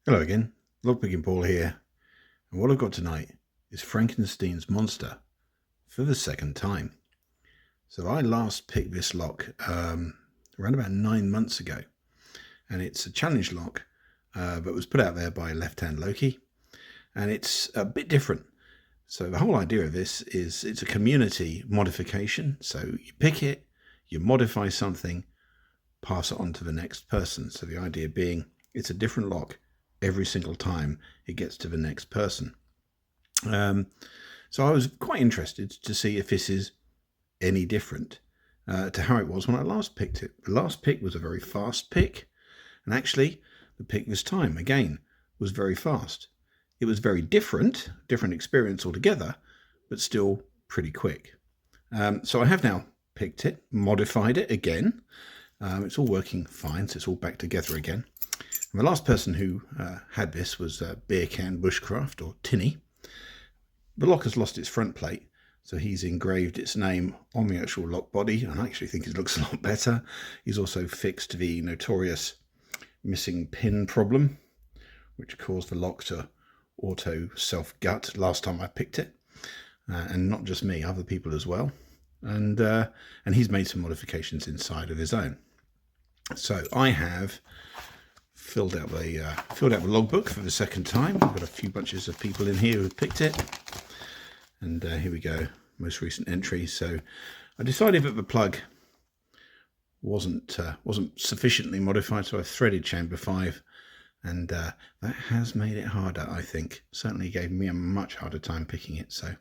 Hello again, lockpicking Paul here, and what I've got tonight is Frank-En-Steen's Monster for the second time. So I last picked this lock around about 9 months ago, and it's a challenge lock, but was put out there by Left Hand Loki, and it's a bit different. So the whole idea of this is it's a community modification. So you pick it, you modify something, pass it on to the next person. So the idea being it's a different lock every single time it gets to the next person. So I was quite interested to see if this is any different to how it was when I last picked it. The last pick was a very fast pick, and actually the pick this time again was very fast. It was very different experience altogether, but still pretty quick. So I have now picked it, modified it again. It's all working fine, so it's all back together again. And the last person who had this was Beer Can Bushcraft, or Tinny. The lock has lost its front plate, so he's engraved its name on the actual lock body, and I actually think it looks a lot better. He's also fixed the notorious missing pin problem, which caused the lock to auto self-gut last time I picked it, and not just me, other people as well. And he's made some modifications inside of his own. So I have filled out the logbook for the second time. I've got a few bunches of people in here who picked it, and here we go, most recent entry. So I decided that the plug wasn't sufficiently modified, so I threaded chamber 5, and that has made it harder. I think certainly gave me a much harder time picking it. So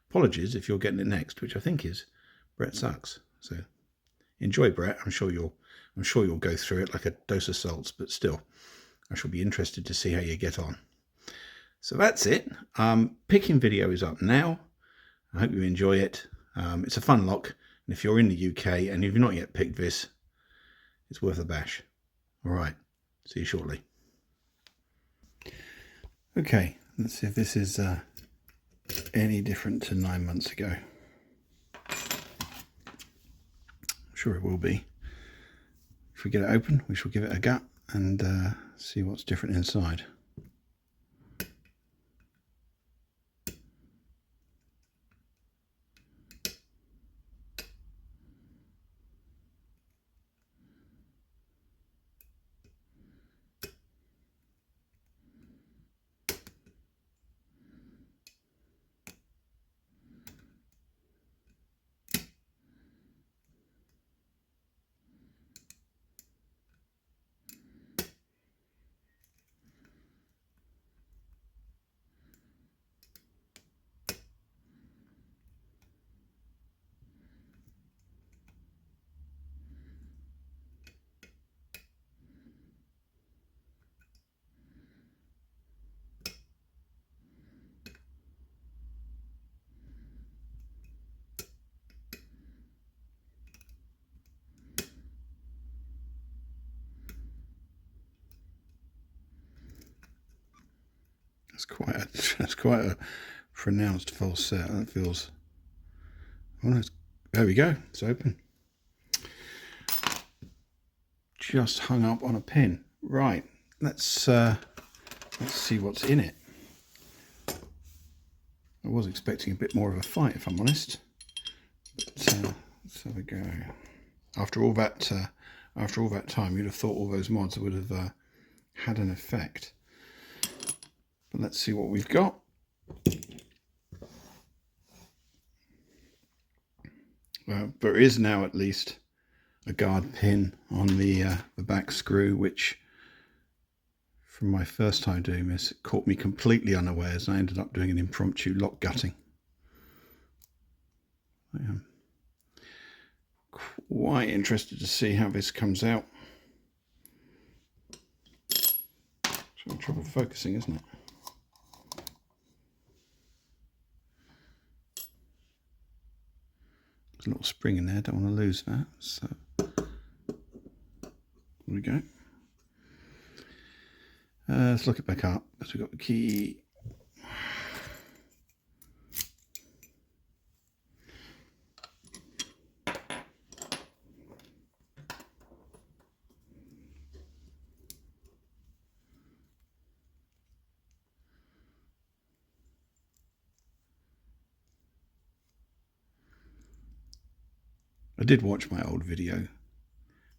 apologies if you're getting it next, which I think is Brett Sucks. So enjoy, Brett. I'm sure you'll go through it like a dose of salts, but still, I shall be interested to see how you get on. So that's it. Picking video is up now. I hope you enjoy it. It's a fun lock, and if you're in the UK and you've not yet picked this, it's worth a bash. All right, see you shortly. Okay, let's see if this is any different to 9 months ago. I'm sure it will be. If we get it open, we shall give it a gut and see what's different inside. That's quite a pronounced false set. That feels. Oh, there we go. It's open. Just hung up on a pin. Right. Let's see what's in it. I was expecting a bit more of a fight, if I'm honest. But let's have a go. After all that time, you'd have thought all those mods would have had an effect. But let's see what we've got. There is now at least a guard pin on the back screw, which from my first time doing this, it caught me completely unawares, and I ended up doing an impromptu lock gutting. I am quite interested to see how this comes out. It's having trouble focusing, isn't it? There's a little spring in there, don't want to lose that. So there we go. Let's look it back up, because we've got the key. I did watch my old video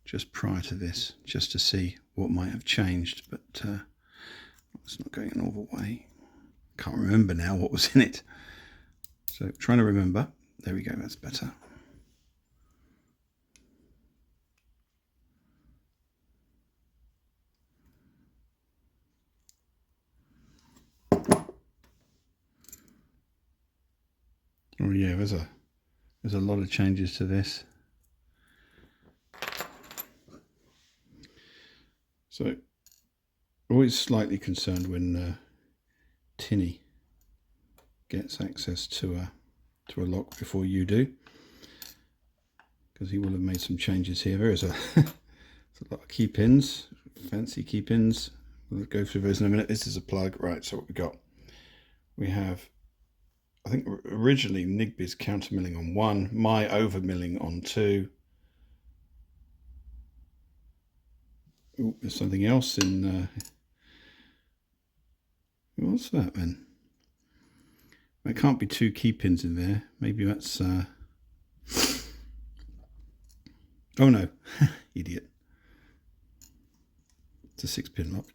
just prior to this, just to see what might have changed, but it's not going an awful way. Can't remember now what was in it. So trying to remember. There we go, that's better. Oh yeah, there's a lot of changes to this. So always slightly concerned when Tinny gets access to a lock before you do, because he will have made some changes here. There is a lot of key pins, fancy key pins. We'll go through those in a minute. This is a plug, right? So what we got? We have, I think originally Nigby's counter milling on 1, my over milling on 2. Oh, there's something else in. What's that then? There can't be 2 key pins in there. Maybe that's. Oh no, idiot! It's a 6-pin lock.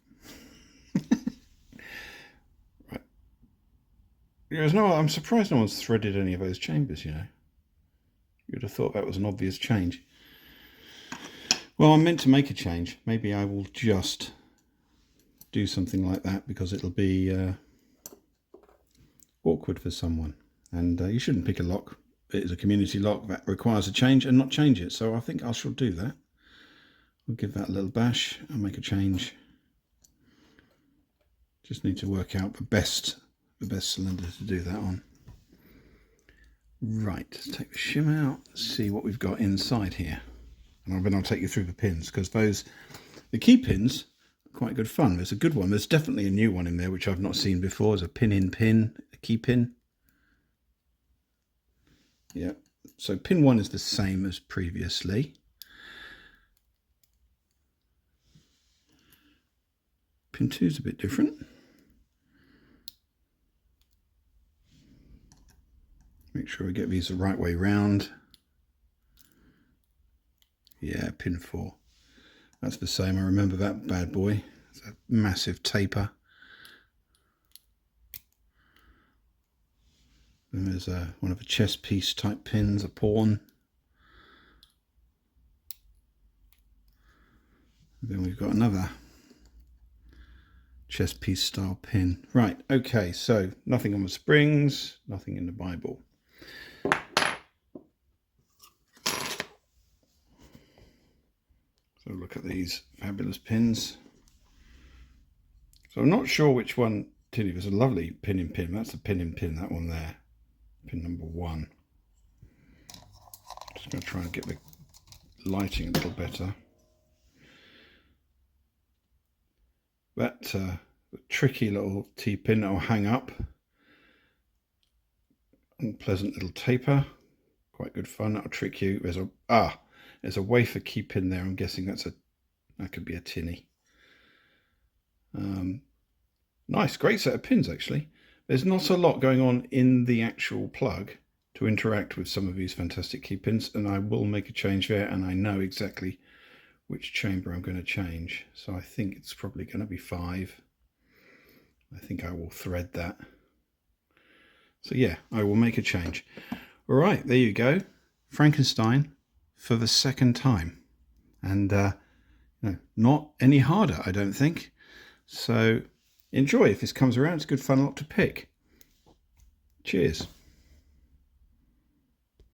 Right. There's no. I'm surprised no one's threaded any of those chambers. You know, you'd have thought that was an obvious change. Well, I'm meant to make a change. Maybe I will just do something like that, because it'll be awkward for someone. And you shouldn't pick a lock. It is a community lock that requires a change and not change it. So I think I shall do that. We'll give that a little bash and make a change. Just need to work out the best cylinder to do that on. Right, let's take the shim out, see what we've got inside here. And then I'll take you through the pins, because the key pins are quite good fun. There's a good one. There's definitely a new one in there which I've not seen before. There's a pin-in-pin, a key pin. Yeah, so pin 1 is the same as previously. Pin 2 is a bit different. Make sure we get these the right way round. Yeah, pin 4. That's the same. I remember that bad boy. It's a massive taper. And there's one of the chess piece type pins, a pawn. And then we've got another chess piece style pin. Right, okay, so nothing on the springs, nothing in the Bible. So look at these fabulous pins. So I'm not sure which one, Tilly, there's a lovely pin-in-pin. That's a pin-in-pin, that one there. Pin number 1. Just going to try and get the lighting a little better. That tricky little T-pin that will hang up. Unpleasant little taper. Quite good fun. That'll trick you. There's a wafer key pin there. I'm guessing that could be a tinny. Nice, great set of pins actually. There's not a lot going on in the actual plug to interact with some of these fantastic key pins, and I will make a change there, and I know exactly which chamber I'm going to change. So I think it's probably going to be 5. I think I will thread that. So yeah, I will make a change. All right, there you go. Frank-En-Steen for the 2nd time. And not any harder, I don't think. So enjoy if this comes around. It's good fun lot to pick. Cheers.